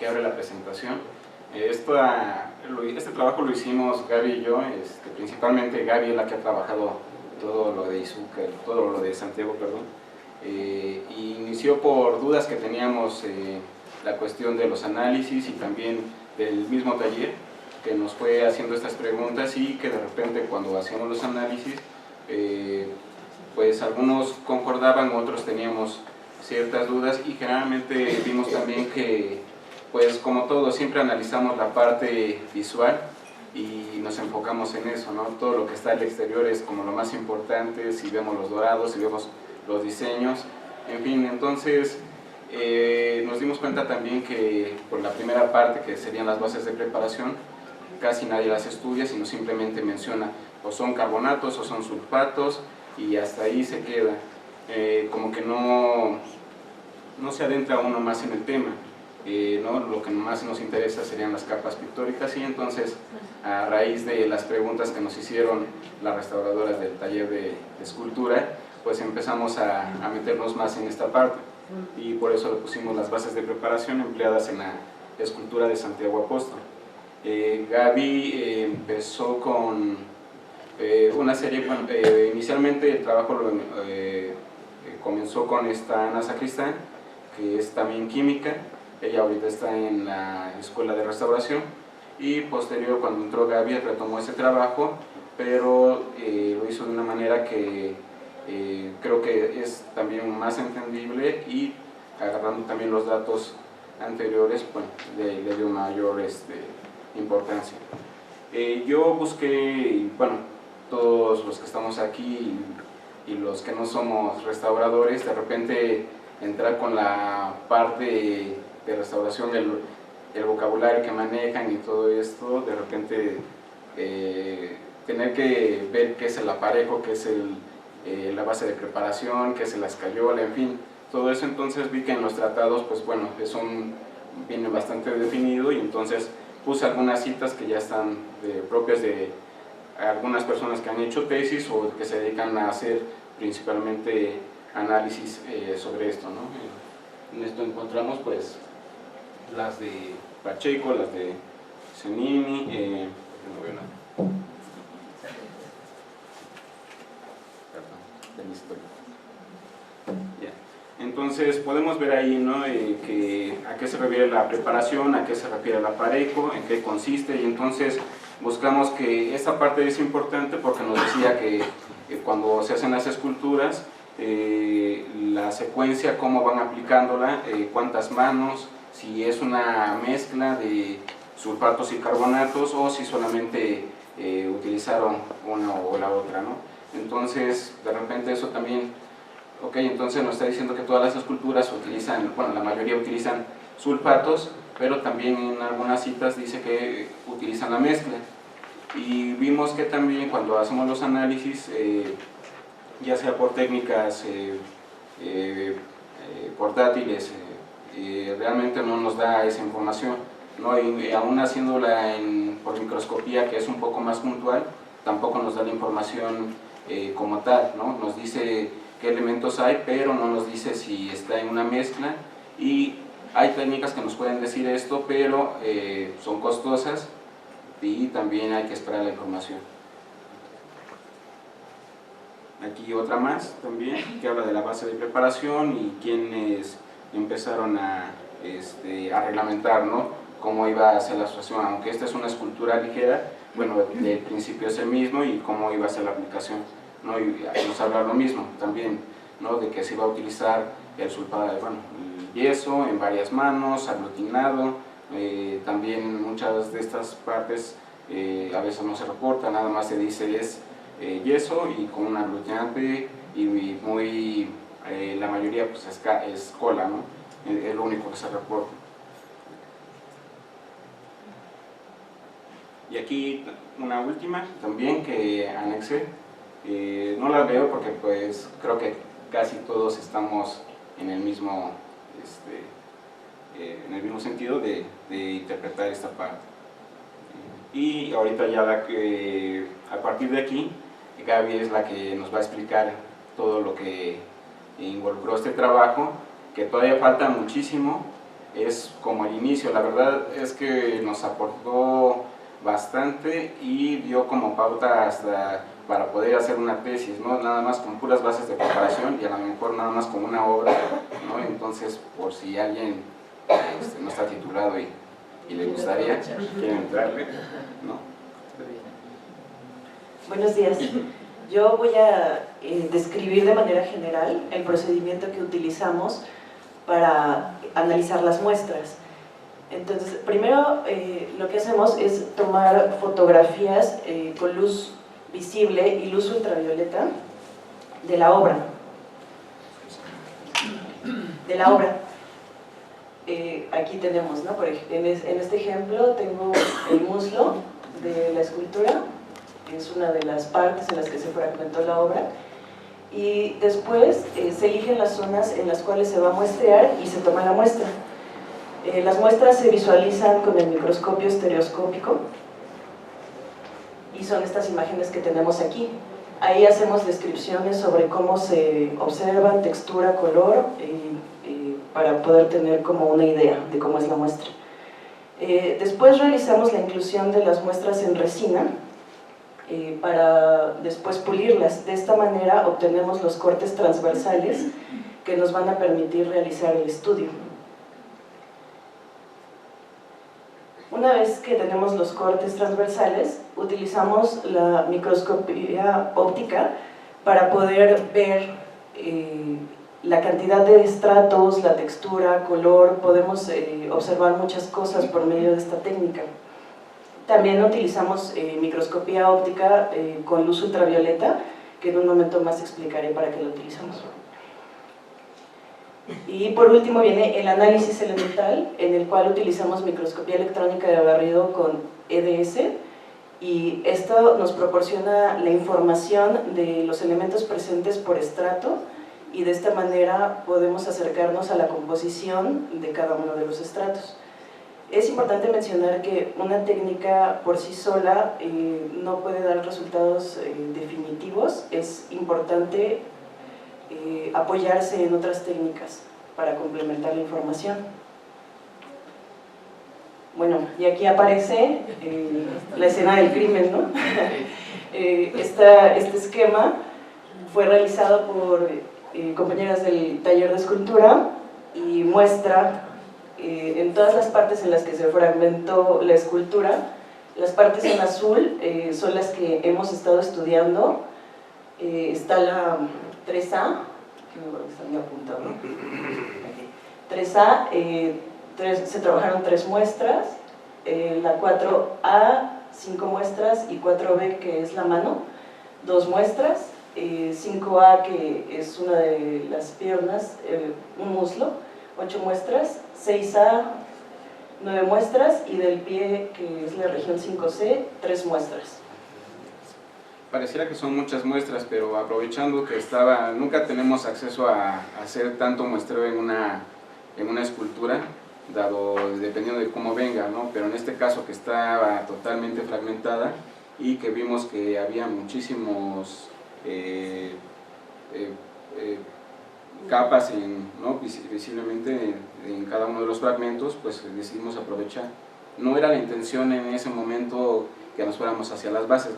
que abre la presentación. Este trabajo lo hicimos Gaby y yo, principalmente Gaby es la que ha trabajado todo lo de Izuka, todo lo de Santiago, perdón. Y inició por dudas que teníamos, la cuestión de los análisis y también del mismo taller, que nos fue haciendo estas preguntas y que de repente cuando hacíamos los análisis, pues algunos concordaban, otros teníamos ciertas dudas y generalmente vimos también que, pues como todo, siempre analizamos la parte visual y nos enfocamos en eso, ¿no? Todo lo que está al exterior es como lo más importante, si vemos los dorados, si vemos los diseños, en fin. Entonces nos dimos cuenta también que por la primera parte, que serían las bases de preparación, casi nadie las estudia, sino simplemente menciona o son carbonatos o son sulfatos y hasta ahí se queda. Como que no se adentra uno más en el tema. ¿No? Lo que más nos interesa serían las capas pictóricas, y entonces a raíz de las preguntas que nos hicieron las restauradoras del taller de escultura, pues empezamos a meternos más en esta parte, y por eso le pusimos las bases de preparación empleadas en la escultura de Santiago Apóstol. Gaby empezó con una serie, bueno, inicialmente el trabajo comenzó con esta Ana Sacristán, que es también química. Ella ahorita está en la escuela de restauración, y posterior, cuando entró Gaby, retomó ese trabajo, pero lo hizo de una manera que creo que es también más entendible, y agarrando también los datos anteriores, bueno, le dio mayor importancia. Yo busqué, bueno, todos los que estamos aquí y los que no somos restauradores, de repente entrar con la parte de restauración, el vocabulario que manejan y todo esto, de repente tener que ver qué es el aparejo, qué es la base de preparación, qué es la escayola, en fin, todo eso. Entonces vi que en los tratados, pues bueno, viene bastante definido, y entonces puse algunas citas que ya están propias de algunas personas que han hecho tesis o que se dedican a hacer principalmente análisis sobre esto, ¿no? En esto encontramos pues las de Pacheco, las de Zenini, no veo nada. Entonces podemos ver ahí, ¿no? A qué se refiere la preparación, a qué se refiere el aparejo, en qué consiste, y entonces buscamos que esta parte es importante porque nos decía que cuando se hacen las esculturas, la secuencia, cómo van aplicándola, cuántas manos, si es una mezcla de sulfatos y carbonatos o si solamente utilizaron una o la otra, ¿no? Entonces de repente eso también, ok, entonces nos está diciendo que todas las esculturas utilizan, bueno, la mayoría utilizan sulfatos, pero también en algunas citas dice que utilizan la mezcla. Y vimos que también cuando hacemos los análisis, ya sea por técnicas portátiles, realmente no nos da esa información, ¿no? Y aún haciéndola por microscopía, que es un poco más puntual, tampoco nos da la información como tal, ¿no? Nos dice qué elementos hay, pero no nos dice si está en una mezcla, y hay técnicas que nos pueden decir esto, pero son costosas y también hay que esperar la información. Aquí otra más también, que habla de la base de preparación y quienes empezaron a reglamentar, ¿no?, cómo iba a ser la asociación, aunque esta es una escultura ligera, bueno, el principio es el mismo, y cómo iba a ser la aplicación, ¿no? Y nos habla lo mismo también, ¿no?, de que se iba a utilizar el sulfato, bueno, el yeso en varias manos, aglutinado, también muchas de estas partes a veces no se reporta, nada más se dice es yeso y con un aglutinante, y muy, la mayoría pues es cola, ¿no? Es lo único que se reporta. Y aquí una última también que anexé, no la veo porque pues creo que casi todos estamos en el mismo sentido de interpretar esta parte. Y ahorita ya a partir de aquí, Gaby es la que nos va a explicar todo lo que involucró este trabajo, que todavía falta muchísimo, es como el inicio. La verdad es que nos aportó bastante y dio como pauta hasta para poder hacer una tesis, ¿no? Nada más con puras bases de comparación y a lo mejor nada más con una obra, ¿no? Entonces, por si alguien no está titulado y le gustaría, quiere entrarle, ¿no? Buenos días. Yo voy a describir de manera general el procedimiento que utilizamos para analizar las muestras. Entonces, primero lo que hacemos es tomar fotografías con luz visible y luz ultravioleta de la obra. Aquí tenemos, ¿no? Por ejemplo, en este ejemplo tengo el muslo de la escultura, que es una de las partes en las que se fragmentó la obra, y después se eligen las zonas en las cuales se va a muestrear y se toma la muestra. Las muestras se visualizan con el microscopio estereoscópico y son estas imágenes que tenemos aquí. Ahí hacemos descripciones sobre cómo se observan, textura, color, para poder tener como una idea de cómo es la muestra. Después realizamos la inclusión de las muestras en resina para después pulirlas. De esta manera obtenemos los cortes transversales que nos van a permitir realizar el estudio. Una vez que tenemos los cortes transversales, utilizamos la microscopía óptica para poder ver la cantidad de estratos, la textura, color. Podemos observar muchas cosas por medio de esta técnica. También utilizamos microscopía óptica con luz ultravioleta, que en un momento más explicaré para qué lo utilizamos. Y por último viene el análisis elemental, en el cual utilizamos microscopía electrónica de barrido con EDS, y esto nos proporciona la información de los elementos presentes por estrato, y de esta manera podemos acercarnos a la composición de cada uno de los estratos. Es importante mencionar que una técnica por sí sola no puede dar resultados definitivos. Es importante apoyarse en otras técnicas para complementar la información. Bueno, y aquí aparece la escena del crimen, ¿no? Este esquema fue realizado por compañeras del taller de escultura y muestra en todas las partes en las que se fragmentó la escultura. Las partes en azul son las que hemos estado estudiando. Está la 3A, que me están apuntando. 3A, se trabajaron 3 muestras, la 4A, 5 muestras, y 4B, que es la mano, 2 muestras, 5A, que es una de las piernas, un muslo, 8 muestras, 6A, 9 muestras, y del pie, que es la región 5C, 3 muestras. Pareciera que son muchas muestras, pero aprovechando que nunca tenemos acceso a hacer tanto muestreo en una escultura, dependiendo de cómo venga, ¿no? Pero en este caso que estaba totalmente fragmentada y que vimos que había muchísimos capas ¿no? visiblemente en cada uno de los fragmentos, pues decidimos aprovechar. No era la intención en ese momento que nos fuéramos hacia las bases.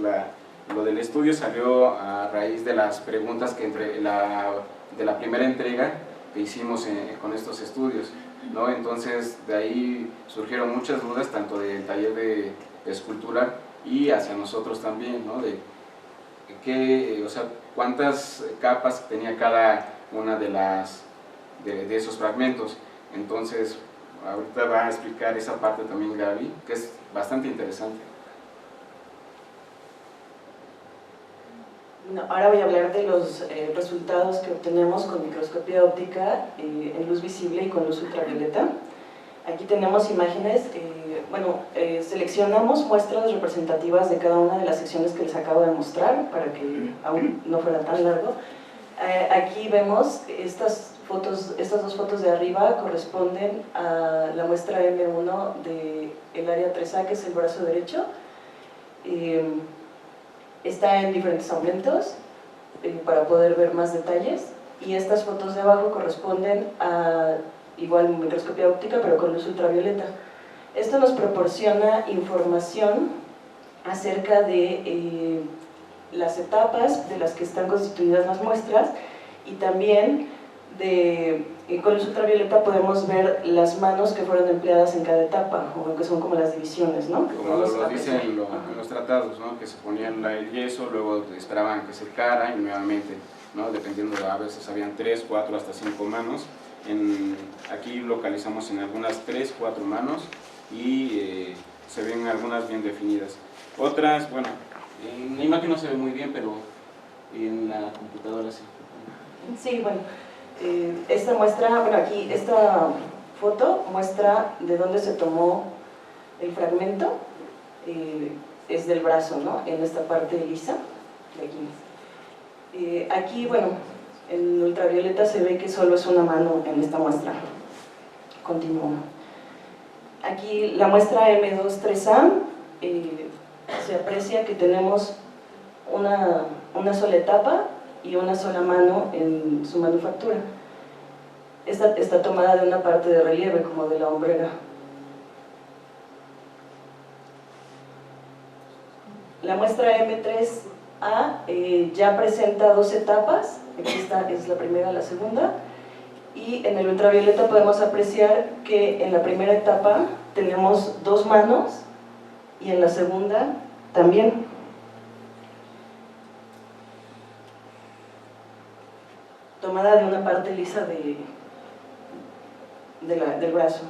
Lo del estudio salió a raíz de las preguntas que de la primera entrega que hicimos con estos estudios, ¿no? Entonces de ahí surgieron muchas dudas, tanto del taller de escultura y hacia nosotros también, ¿no? O sea, cuántas capas tenía cada una de esos fragmentos. Entonces ahorita va a explicar esa parte también Gaby, que es bastante interesante. Ahora voy a hablar de los resultados que obtenemos con microscopía óptica en luz visible y con luz ultravioleta. Aquí tenemos imágenes, seleccionamos muestras representativas de cada una de las secciones que les acabo de mostrar para que aún no fuera tan largo. Aquí vemos estas dos fotos de arriba corresponden a la muestra M1 del área 3A, que es el brazo derecho. Está en diferentes aumentos para poder ver más detalles, y estas fotos de abajo corresponden a igual microscopía óptica, pero con luz ultravioleta. Esto nos proporciona información acerca de las etapas de las que están constituidas las muestras, y también con luz ultravioleta podemos ver las manos que fueron empleadas en cada etapa, o que son como las divisiones, ¿no? Como lo dicen en los tratados, ¿no? Que se ponían el yeso, luego esperaban que secara y nuevamente, ¿no? Dependiendo, a veces habían 3, 4, hasta 5 manos. Aquí localizamos en algunas 3, 4 manos y se ven algunas bien definidas. Otras, bueno, en la imagen no se ve muy bien, pero en la computadora sí. Sí, bueno, esta muestra, bueno, aquí esta foto muestra de dónde se tomó el fragmento, es del brazo, ¿no? En esta parte lisa de aquí. Aquí, bueno, en ultravioleta se ve que solo es una mano en esta muestra. Continúo. Aquí la muestra M23A, se aprecia que tenemos una sola etapa y una sola mano en su manufactura. Esta está tomada de una parte de relieve, como de la hombrera. La muestra M3A ya presenta 2 etapas, aquí esta es la primera, la segunda, y en el ultravioleta podemos apreciar que en la primera etapa tenemos 2 manos y en la segunda también. Tomada de una parte lisa del brazo.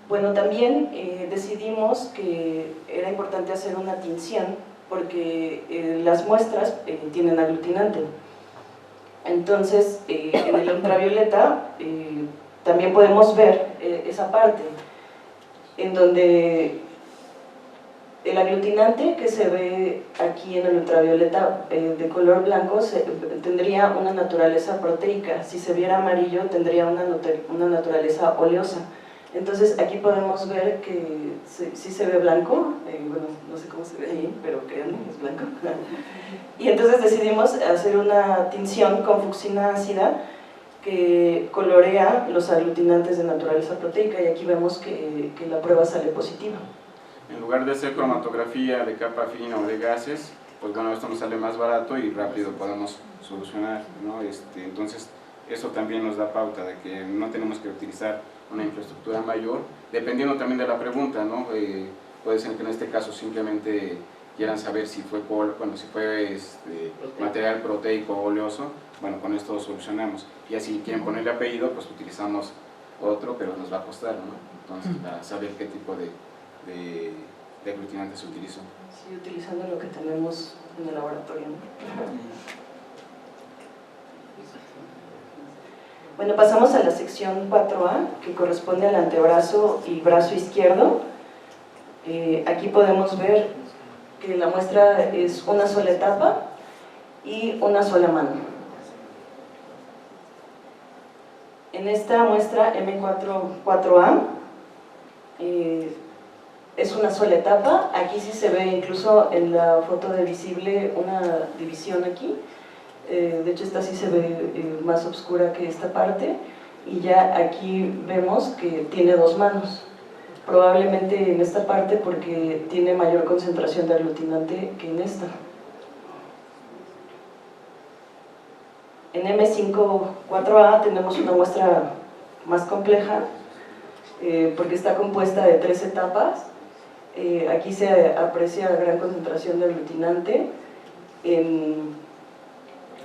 Bueno, también decidimos que era importante hacer una tinción porque las muestras tienen aglutinante. Entonces, en el ultravioleta también podemos ver esa parte en donde el aglutinante que se ve aquí en el ultravioleta de color blanco tendría una naturaleza proteica. Si se viera amarillo tendría una naturaleza oleosa. Entonces aquí podemos ver que sí se ve blanco, bueno, no sé cómo se ve ahí, pero créanme, es blanco. Y entonces decidimos hacer una tinción con fucsina ácida que colorea los aglutinantes de naturaleza proteica, y aquí vemos que la prueba sale positiva. En lugar de hacer cromatografía de capa fina o de gases, pues bueno, esto nos sale más barato y rápido podemos solucionar, ¿no? Entonces, eso también nos da pauta de que no tenemos que utilizar una infraestructura mayor, dependiendo también de la pregunta, ¿no? Puede ser que en este caso simplemente quieran saber si fue material proteico o oleoso. Bueno, con esto lo solucionamos. Y así quieren ponerle apellido, pues utilizamos otro, pero nos va a costar, ¿no? Entonces, para saber qué tipo de aglutinante se utilizó. Sí, utilizando lo que tenemos en el laboratorio, ¿no? Bueno, pasamos a la sección 4A, que corresponde al antebrazo y brazo izquierdo. Aquí podemos ver que la muestra es una sola etapa y una sola mano. En esta muestra M4A es una sola etapa. Aquí sí se ve, incluso en la foto de visible, una división aquí. De hecho esta sí se ve más oscura que esta parte, y ya aquí vemos que tiene 2 manos, probablemente en esta parte porque tiene mayor concentración de aglutinante que en esta. En M5-4A tenemos una muestra más compleja porque está compuesta de 3 etapas. Aquí se aprecia gran concentración de aglutinante.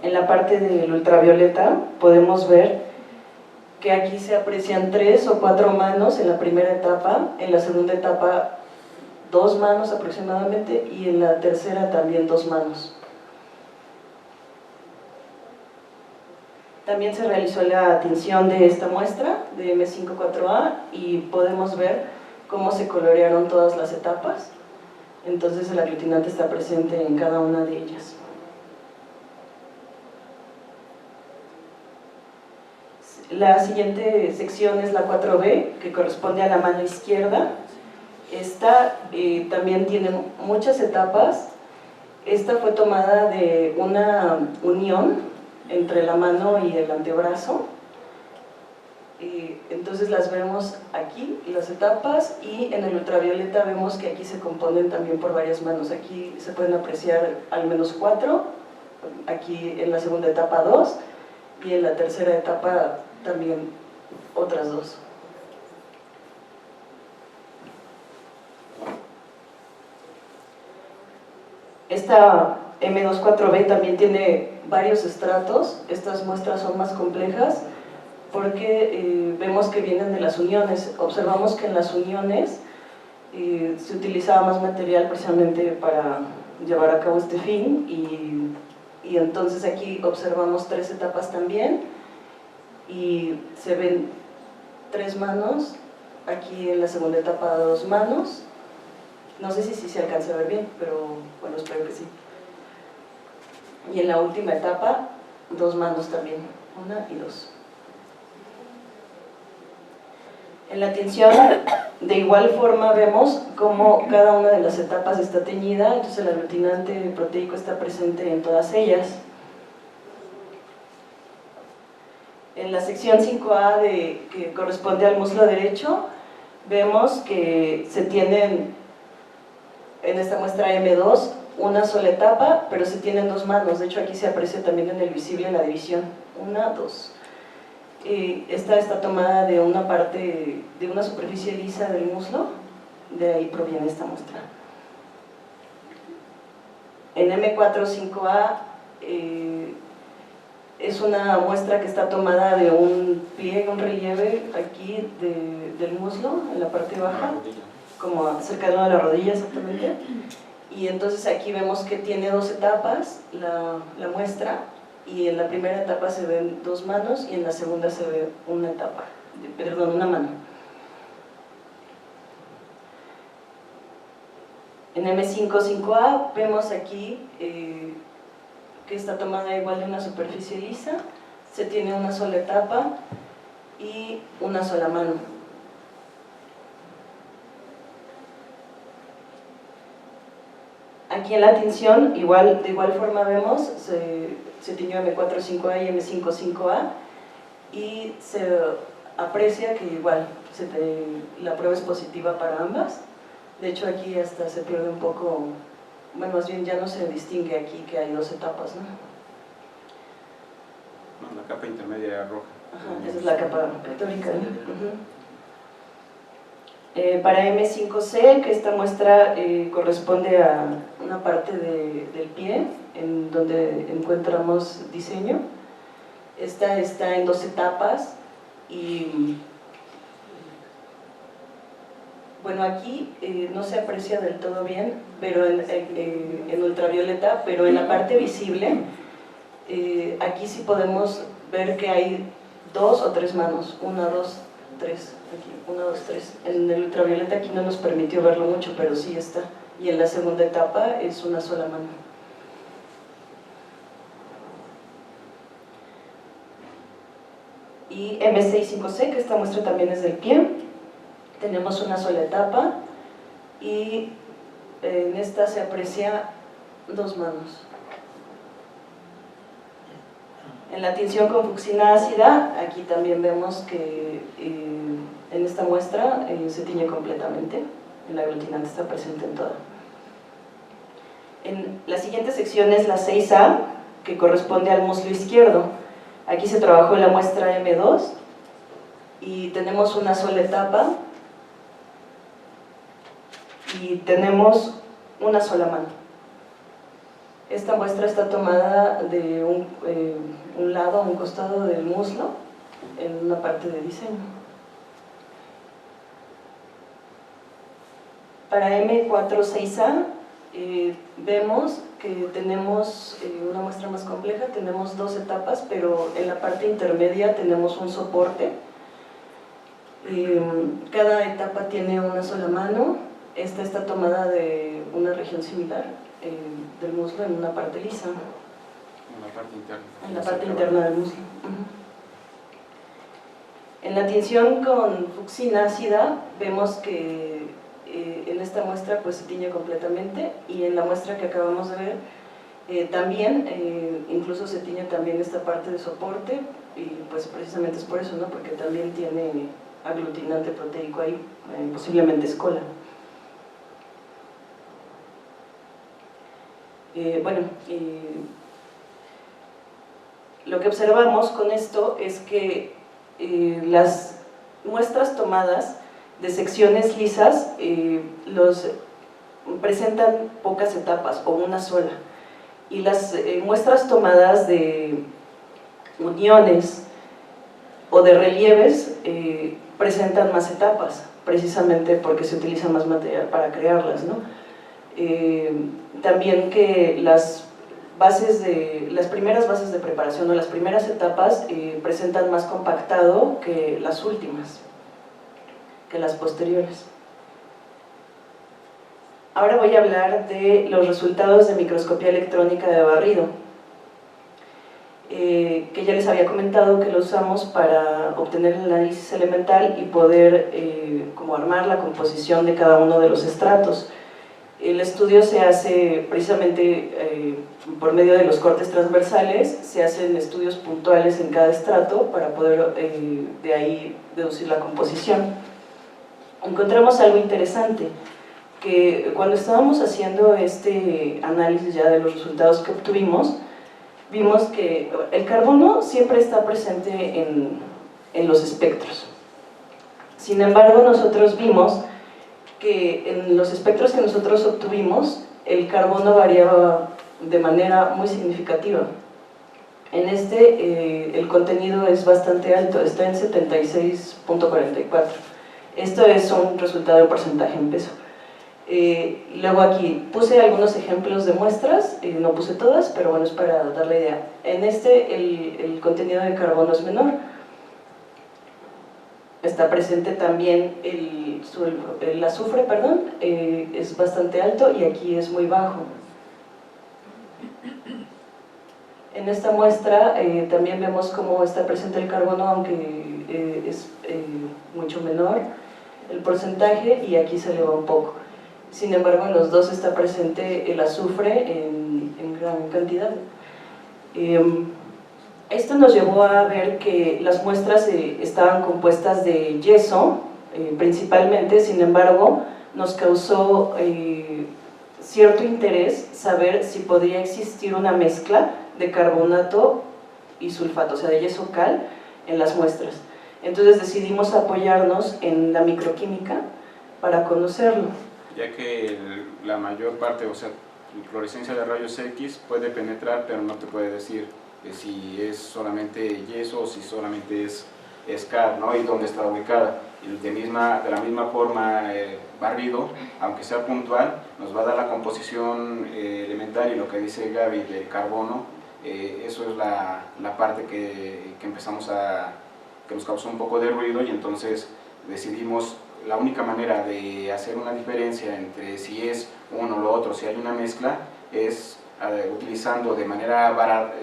En la parte del ultravioleta podemos ver que aquí se aprecian 3 o 4 manos en la primera etapa, en la segunda etapa 2 manos aproximadamente, y en la tercera también 2 manos. También se realizó la tinción de esta muestra de M5-4A y podemos ver cómo se colorearon todas las etapas. Entonces el aglutinante está presente en cada una de ellas. La siguiente sección es la 4B, que corresponde a la mano izquierda. Esta también tiene muchas etapas. Esta fue tomada de una unión entre la mano y el antebrazo. Entonces las vemos aquí, las etapas, y en el ultravioleta vemos que aquí se componen también por varias manos. Aquí se pueden apreciar al menos 4, aquí en la segunda etapa 2, y en la tercera etapa también otras 2. Esta M24B también tiene varios estratos. Estas muestras son más complejas porque vemos que vienen de las uniones. Observamos que en las uniones se utilizaba más material precisamente para llevar a cabo este fin, y entonces aquí observamos 3 etapas también, y se ven 3 manos, aquí en la segunda etapa 2 manos. No sé si se alcanza a ver bien, pero bueno, espero que sí. Y en la última etapa 2 manos también, 1 y 2. En la tinción, de igual forma, vemos cómo cada una de las etapas está teñida, entonces el aglutinante proteico está presente en todas ellas. En la sección 5A, que corresponde al muslo derecho, vemos que se tienen, en esta muestra M2, una sola etapa, pero se tienen 2 manos. De hecho, aquí se aprecia también en el visible la división, 1, 2. Esta está tomada de una parte, de una superficie lisa del muslo, de ahí proviene esta muestra. En M4-5A es una muestra que está tomada de un pliegue, un relieve aquí del muslo, en la parte baja, como cercano a la rodilla exactamente, y entonces aquí vemos que tiene 2 etapas la muestra, y en la primera etapa se ven 2 manos y en la segunda se ve una mano. En M5-5A vemos aquí que está tomada igual de una superficie lisa, se tiene una sola etapa y una sola mano. Aquí en la tinción, de igual forma vemos, se tiñó M4-5A y M5-5A, y se aprecia que igual la prueba es positiva para ambas. De hecho, aquí hasta se pierde un poco, bueno, más bien ya no se distingue aquí que hay 2 etapas, ¿no? No, la capa intermedia roja. Ajá, esa es la capa pictórica, ¿no? Para M5C, que esta muestra corresponde a una parte del pie, en donde encontramos diseño. Esta está en 2 etapas, y bueno, aquí no se aprecia del todo bien, pero en ultravioleta, pero en la parte visible, aquí sí podemos ver que hay 2 o 3 manos, 1, 2, 3, aquí, 1, 2, 3. En el ultravioleta aquí no nos permitió verlo mucho, pero sí está. Y en la segunda etapa es una sola mano. Y M6-5C, que esta muestra también es del pie, tenemos una sola etapa, y en esta se aprecia 2 manos. En la tinción con fucsina ácida, aquí también vemos que en esta muestra se tiñe completamente, el aglutinante está presente en toda. En la siguiente sección es la 6A, que corresponde al muslo izquierdo. Aquí se trabajó la muestra M2 y tenemos una sola etapa y tenemos una sola mano. Esta muestra está tomada de un lado, un costado del muslo, en una parte de diseño. Para M4-6A vemos que tenemos una muestra más compleja, tenemos 2 etapas, pero en la parte intermedia tenemos un soporte. Cada etapa tiene una sola mano. Esta está tomada de una región similar del muslo, en una parte lisa. En la parte interna. En la parte interna del muslo. En la tinción con fucsina ácida vemos que en esta muestra pues se tiñe completamente, y en la muestra que acabamos de ver También, incluso se tiñe también esta parte de soporte, y pues precisamente es por eso, ¿no? Porque también tiene aglutinante proteico ahí, posiblemente escola. Lo que observamos con esto es que las muestras tomadas de secciones lisas presentan pocas etapas o una sola, y las muestras tomadas de uniones o de relieves presentan más etapas, precisamente porque se utiliza más material para crearlas, ¿no? También que las primeras bases de preparación o las primeras etapas presentan más compactado que las últimas, que las posteriores. Ahora voy a hablar de los resultados de microscopía electrónica de barrido, que ya les había comentado que lo usamos para obtener el análisis elemental y poder como armar la composición de cada uno de los estratos. El estudio se hace precisamente por medio de los cortes transversales, se hacen estudios puntuales en cada estrato para poder de ahí deducir la composición. Encontramos algo interesante, que cuando estábamos haciendo este análisis ya de los resultados que obtuvimos, vimos que el carbono siempre está presente en los espectros. Sin embargo, nosotros vimos que en los espectros que nosotros obtuvimos, el carbono variaba de manera muy significativa. En el contenido es bastante alto, está en 76.44. Esto es un resultado de porcentaje en peso. Luego aquí puse algunos ejemplos de muestras, no puse todas, pero bueno, es para dar la idea. En el contenido de carbono es menor. Está presente también el azufre, es bastante alto, y aquí es muy bajo. En esta muestra también vemos cómo está presente el carbono, aunque es mucho menor el porcentaje, y aquí se eleva un poco. Sin embargo, en los dos está presente el azufre en gran cantidad. Esto nos llevó a ver que las muestras estaban compuestas de yeso, principalmente. Sin embargo, nos causó cierto interés saber si podría existir una mezcla de carbonato y sulfato, o sea, de yeso cal, en las muestras. Entonces decidimos apoyarnos en la microquímica para conocerlo. Ya que la mayor parte, o sea, la fluorescencia de rayos X puede penetrar, pero no te puede decir si es solamente yeso o si solamente es cal, ¿no? Y dónde está ubicada. Y de la misma forma, barrido, aunque sea puntual, nos va a dar la composición elemental, y lo que dice Gaby del carbono, eso es la parte que nos causó un poco de ruido, y entonces decidimos la única manera de hacer una diferencia entre si es uno o lo otro, si hay una mezcla, es utilizando de manera barata,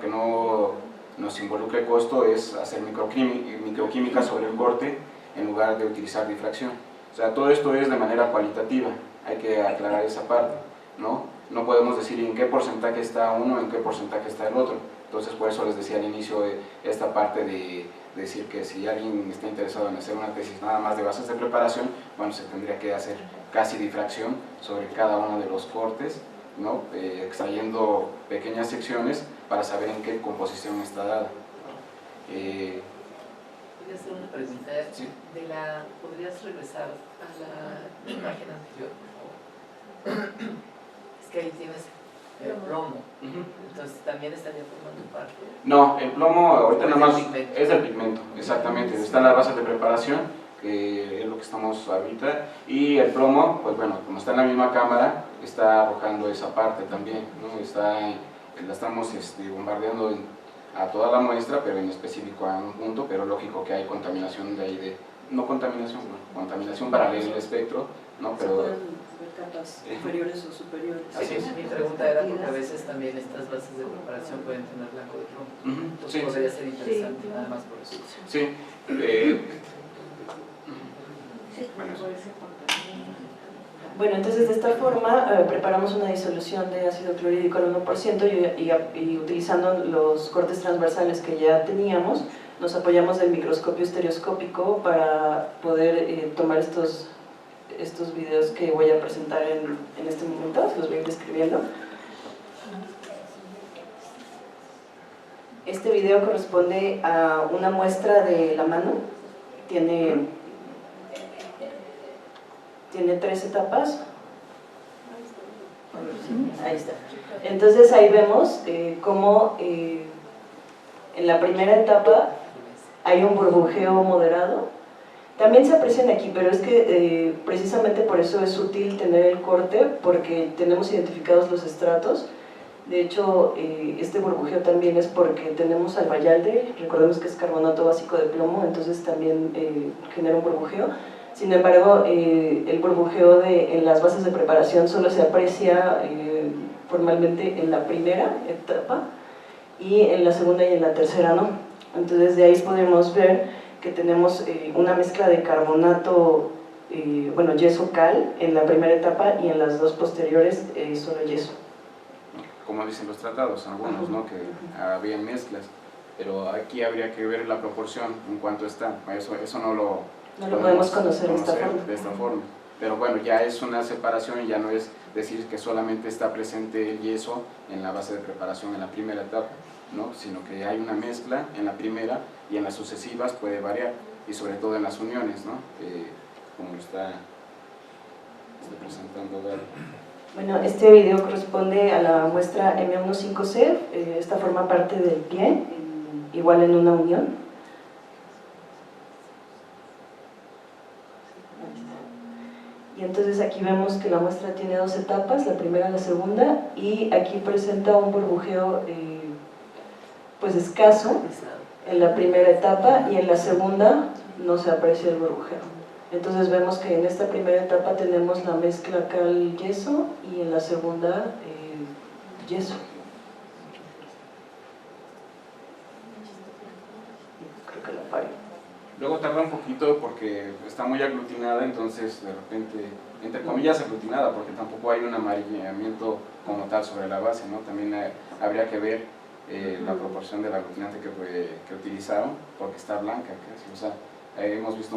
que no nos involucre costo, es hacer microquímica sobre el corte en lugar de utilizar difracción. O sea, todo esto es de manera cualitativa, hay que aclarar esa parte, ¿no? No podemos decir en qué porcentaje está uno, en qué porcentaje está el otro. Entonces, por eso les decía al inicio esta parte de decir que si alguien está interesado en hacer una tesis nada más de bases de preparación, bueno, se tendría que hacer casi difracción sobre cada uno de los cortes, ¿no? Extrayendo pequeñas secciones para saber en qué composición está dada. ¿Podría hacer una pregunta? Sí. ¿Podrías regresar a la imagen anterior, por favor? Es que ahí tienes el plomo, entonces también estaría formando parte. No, el plomo ahorita nada más pigmento. Es del pigmento, exactamente. Está en la base de preparación, que es lo que estamos ahorita, y el plomo, pues bueno, como está en la misma cámara, está arrojando esa parte también, ¿no? La estamos bombardeando a toda la muestra, pero en específico a un punto, pero lógico que hay contaminación de ahí, contaminación paralela al espectro, ¿no? Pero capas inferiores o superiores. Así es. Mi pregunta era porque a veces también estas bases de preparación pueden tener blanco de plomo. Entonces Sí. podría ser interesante, nada más por eso. Bueno, entonces de esta forma preparamos una disolución de ácido clorhídrico al 1% y utilizando los cortes transversales que ya teníamos, nos apoyamos del microscopio estereoscópico para poder tomar estos videos que voy a presentar en este momento, se los voy a ir describiendo. Este video corresponde a una muestra de la mano, tiene 3 etapas. Ahí está. Entonces ahí vemos cómo en la primera etapa hay un burbujeo moderado. También se aprecian aquí, pero es que precisamente por eso es útil tener el corte, porque tenemos identificados los estratos. De hecho, este burbujeo también es porque tenemos albayalde, recordemos que es carbonato básico de plomo, entonces también genera un burbujeo. Sin embargo, el burbujeo en las bases de preparación solo se aprecia formalmente en la primera etapa y en la segunda y en la tercera no. Entonces de ahí podemos ver que tenemos una mezcla de carbonato, yeso cal en la primera etapa y en las dos posteriores solo yeso. Como dicen los tratados, algunos, ¿no? Que había mezclas, pero aquí habría que ver la proporción en cuanto está, eso no lo podemos conocer de esta forma. Pero bueno, ya es una separación y ya no es decir que solamente está presente el yeso en la base de preparación en la primera etapa, ¿no? Sino que hay una mezcla en la primera y en las sucesivas puede variar, y sobre todo en las uniones, ¿no? Como lo está presentando Gaby. Bueno, este video corresponde a la muestra M15C, esta forma parte del pie, igual en una unión. Y entonces aquí vemos que la muestra tiene 2 etapas, la primera y la segunda, y aquí presenta un burbujeo pues escaso en la primera etapa, y en la segunda no se aprecia el burbujeo. Entonces vemos que en esta primera etapa tenemos la mezcla cal-yeso y en la segunda yeso. Creo que la fallo. Luego tarda un poquito porque está muy aglutinada, entonces de repente, entre comillas aglutinada, porque tampoco hay un amarillamiento como tal sobre la base, ¿no? También habría que ver la proporción del aglutinante que utilizaron, porque está blanca casi, o sea, hemos visto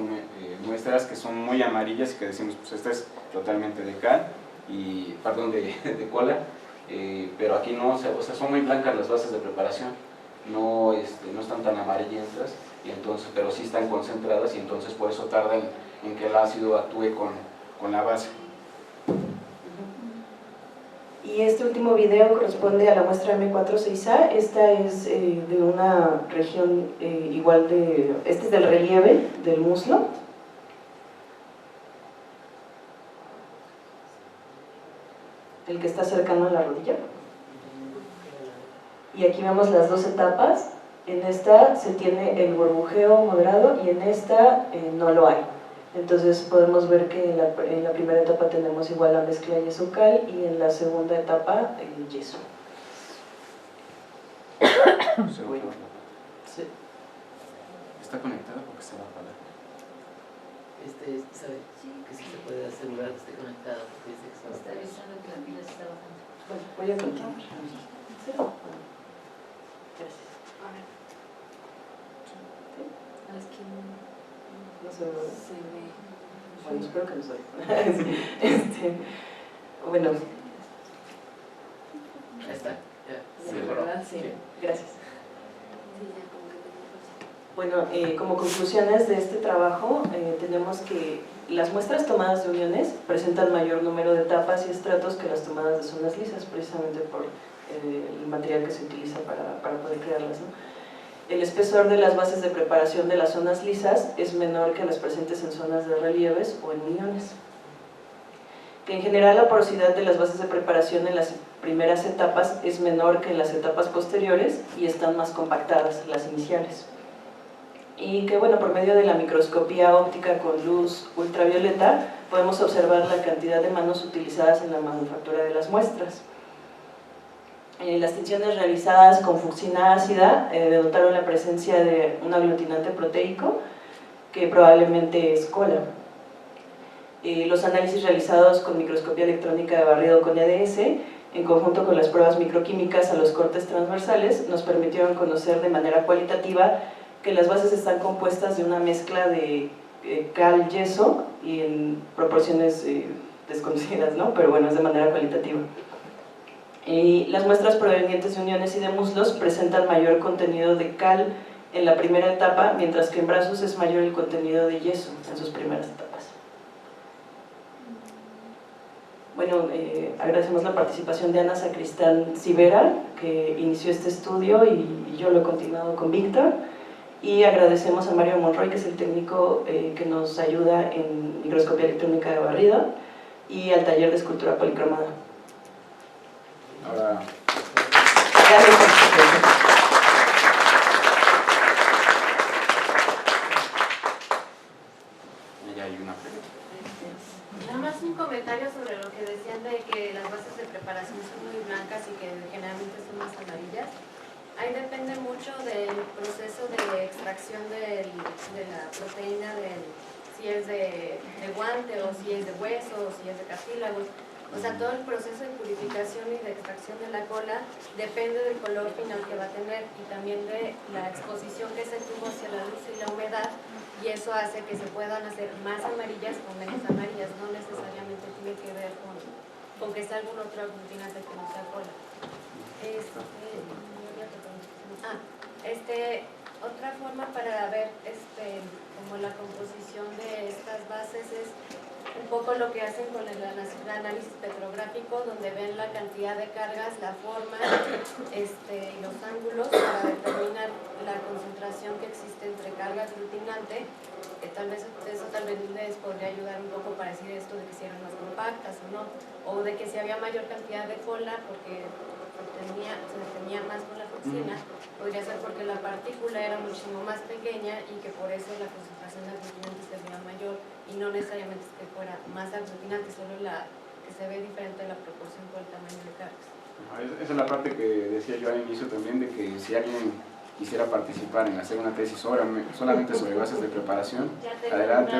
muestras que son muy amarillas y que decimos, pues esta es totalmente de cal, de cola, pero aquí no, o sea, son muy blancas las bases de preparación, no están tan amarillentas, y entonces, pero sí están concentradas y entonces por eso tarda en que el ácido actúe con la base. Y este último video corresponde a la muestra M46A, esta es de una región este es del relieve del muslo. El que está cercano a la rodilla. Y aquí vemos las 2 etapas. En esta se tiene el burbujeo moderado y en esta no lo hay. Entonces podemos ver que en la primera etapa tenemos igual la mezcla yeso-cal y en la segunda etapa el yeso. Sí. ¿Está conectada porque se va a apagar? ¿Sabe? Que sí se puede asegurar que esté conectada porque dice que Está avisando que la pila se está bajando. Bueno, voy a continuar. ¿Sí? Gracias. Es que No se ve. ve. Bueno, espero que no se vea. Bueno. Ahí está. Ya. Sí, ¿verdad? Sí. Gracias. Sí, ya como que tenía razón. Bueno, como conclusiones de este trabajo, tenemos que las muestras tomadas de uniones presentan mayor número de etapas y estratos que las tomadas de zonas lisas, precisamente por el material que se utiliza para poder crearlas, ¿no? El espesor de las bases de preparación de las zonas lisas es menor que las presentes en zonas de relieves o en uniones. Que en general la porosidad de las bases de preparación en las primeras etapas es menor que en las etapas posteriores y están más compactadas las iniciales. Y que bueno, por medio de la microscopía óptica con luz ultravioleta podemos observar la cantidad de manos utilizadas en la manufactura de las muestras. Las tinciones realizadas con fucsina ácida denotaron la presencia de un aglutinante proteico que probablemente es cola. Los análisis realizados con microscopía electrónica de barrido con EDS, en conjunto con las pruebas microquímicas a los cortes transversales, nos permitieron conocer de manera cualitativa que las bases están compuestas de una mezcla de cal-yeso y en proporciones desconocidas, ¿no? Pero bueno, es de manera cualitativa. Y las muestras provenientes de uniones y de muslos presentan mayor contenido de cal en la primera etapa, mientras que en brazos es mayor el contenido de yeso en sus primeras etapas. Bueno, agradecemos la participación de Ana Sacristán Civera, que inició este estudio y yo lo he continuado con Víctor, y agradecemos a Mario Monroy, que es el técnico que nos ayuda en microscopía electrónica de barrido, y al taller de escultura policromada. Ahora, Gracias por su atención. ya hay una pregunta. Nada más un comentario sobre lo que decían de que las bases de preparación son muy blancas y que generalmente son más amarillas. Ahí depende mucho del proceso de extracción de la proteína, si es de guante o si es de hueso o si es de cartílago. O sea, todo el proceso de purificación y de extracción de la cola depende del color final que va a tener y también de la exposición que se tuvo hacia la luz y la humedad, y eso hace que se puedan hacer más amarillas o menos amarillas, no necesariamente tiene que ver con que sea algún otro aglutinante que no sea cola. Otra forma para ver como la composición de estas bases es un poco lo que hacen con el análisis petrográfico, donde ven la cantidad de cargas, la forma y los ángulos para determinar la concentración que existe entre carga aglutinante, que tal vez eso les podría ayudar un poco para decir esto de que si eran más compactas o no, o de que si había mayor cantidad de cola porque se detenía más con la toxina, podría ser porque la partícula era muchísimo más pequeña y que por eso la concentración de aglutinante sería mayor, y no necesariamente es que fuera más aglutinante, solo que se ve diferente la proporción por el tamaño de cargas. Esa es la parte que decía yo al inicio también, de que si alguien quisiera participar en hacer una tesis solamente sobre bases de preparación, adelante,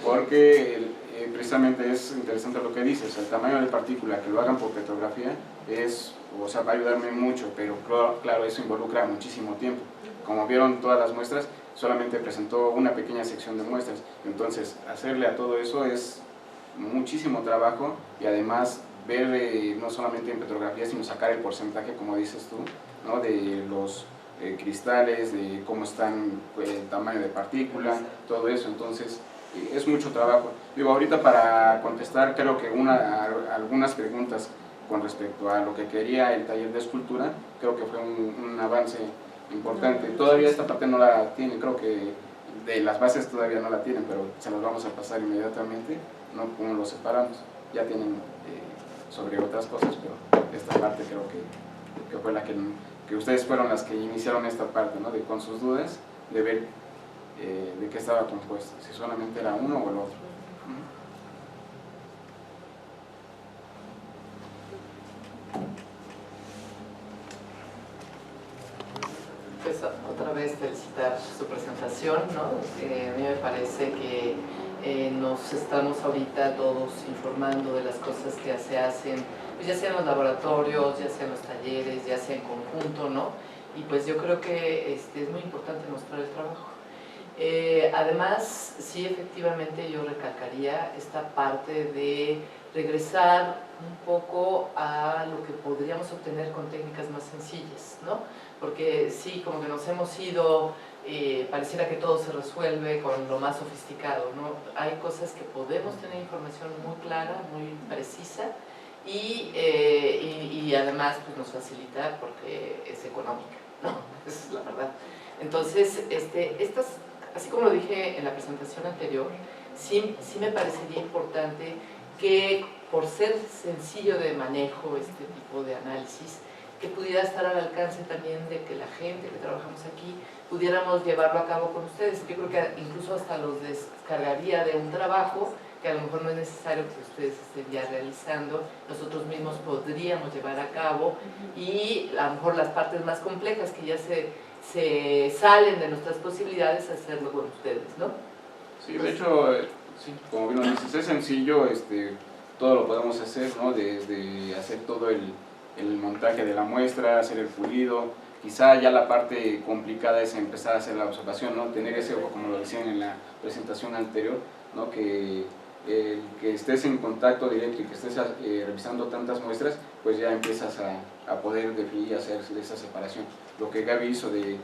porque precisamente es interesante lo que dices, el tamaño de partícula, que lo hagan por petrografía, va a ayudarme mucho, pero claro, eso involucra muchísimo tiempo. Como vieron todas las muestras, solamente presentó una pequeña sección de muestras, entonces hacerle a todo eso es muchísimo trabajo, y además ver no solamente en petrografía, sino sacar el porcentaje, como dices tú, ¿no? De los cristales, de cómo están, el tamaño de partícula, todo eso. Entonces es mucho trabajo. Digo, ahorita para contestar creo que algunas preguntas con respecto a lo que quería el taller de escultura, creo que fue un avance importante. Todavía esta parte no la tiene, creo que de las bases todavía no la tienen, pero se las vamos a pasar inmediatamente, ¿no? Como lo separamos, ya tienen sobre otras cosas, pero esta parte creo que fue la que ustedes fueron las que iniciaron esta parte, ¿no? Con sus dudas, de ver de qué estaba compuesto, si solamente era uno o el otro. Pues otra vez felicitar su presentación, ¿no? A mí me parece que nos estamos ahorita todos informando de las cosas que se hacen, pues ya sea en los laboratorios, ya sea en los talleres, ya sea en conjunto, ¿no? Y pues yo creo que es muy importante mostrar el trabajo. Además, sí, efectivamente yo recalcaría esta parte de regresar un poco a lo que podríamos obtener con técnicas más sencillas, ¿no? Porque sí, como que nos hemos ido, pareciera que todo se resuelve con lo más sofisticado, ¿no? Hay cosas que podemos tener información muy clara, muy precisa, y además pues, nos facilita porque es económica, ¿no? Esa es la verdad. Entonces, estas, así como lo dije en la presentación anterior, sí me parecería importante que por ser sencillo de manejo este tipo de análisis, que pudiera estar al alcance también de que la gente que trabajamos aquí pudiéramos llevarlo a cabo con ustedes. Yo creo que incluso hasta los descargaría de un trabajo que a lo mejor no es necesario que ustedes estén ya realizando, nosotros mismos podríamos llevar a cabo, y a lo mejor las partes más complejas que ya se salen de nuestras posibilidades, hacerlo con ustedes, ¿no? Sí, de hecho, Sí, como bien lo dices, es sencillo, todo lo podemos hacer, ¿no? Desde hacer todo el montaje de la muestra, hacer el pulido. Quizá ya la parte complicada es empezar a hacer la observación, ¿no? Tener ese ojo, como lo decían en la presentación anterior, ¿no? Que estés en contacto directo y que estés revisando tantas muestras, pues ya empiezas a poder definir y hacer esa separación. Lo que Gaby hizo de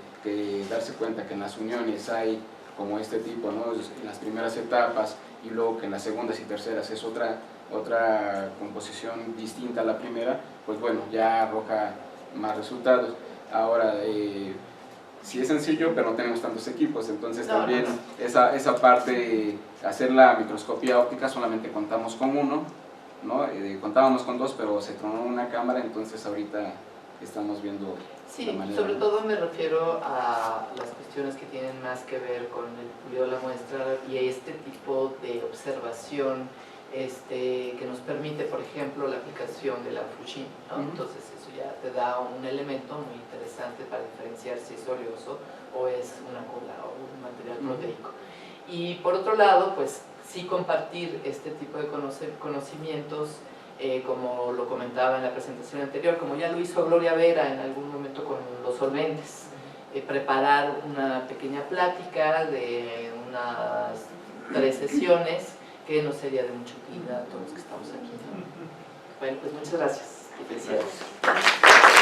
darse cuenta que en las uniones hay como este tipo, ¿no? En las primeras etapas, y luego que en las segundas y terceras es otra composición distinta a la primera, pues bueno, ya arroja más resultados. Ahora, sí es sencillo, pero no tenemos tantos equipos, entonces también esa parte, hacer la microscopía óptica, solamente contamos con uno, ¿no? Contábamos con dos, pero se tronó una cámara, entonces ahorita estamos viendo. Sí, la manera, sobre ¿no? todo me refiero a las cuestiones que tienen más que ver con el pulido de la muestra y este tipo de observación que nos permite, por ejemplo, la aplicación de la Fuchsin, ¿no? Entonces eso ya te da un elemento muy interesante para diferenciar si es oleoso o es una cola o un material proteico. Y por otro lado, pues sí compartir este tipo de conocimientos, como lo comentaba en la presentación anterior, como ya lo hizo Gloria Vera en algún momento con los solventes, preparar una pequeña plática de unas 3 sesiones que nos sería de mucha utilidad a todos los que estamos aquí, ¿no? Bueno, pues muchas gracias. Felicidades.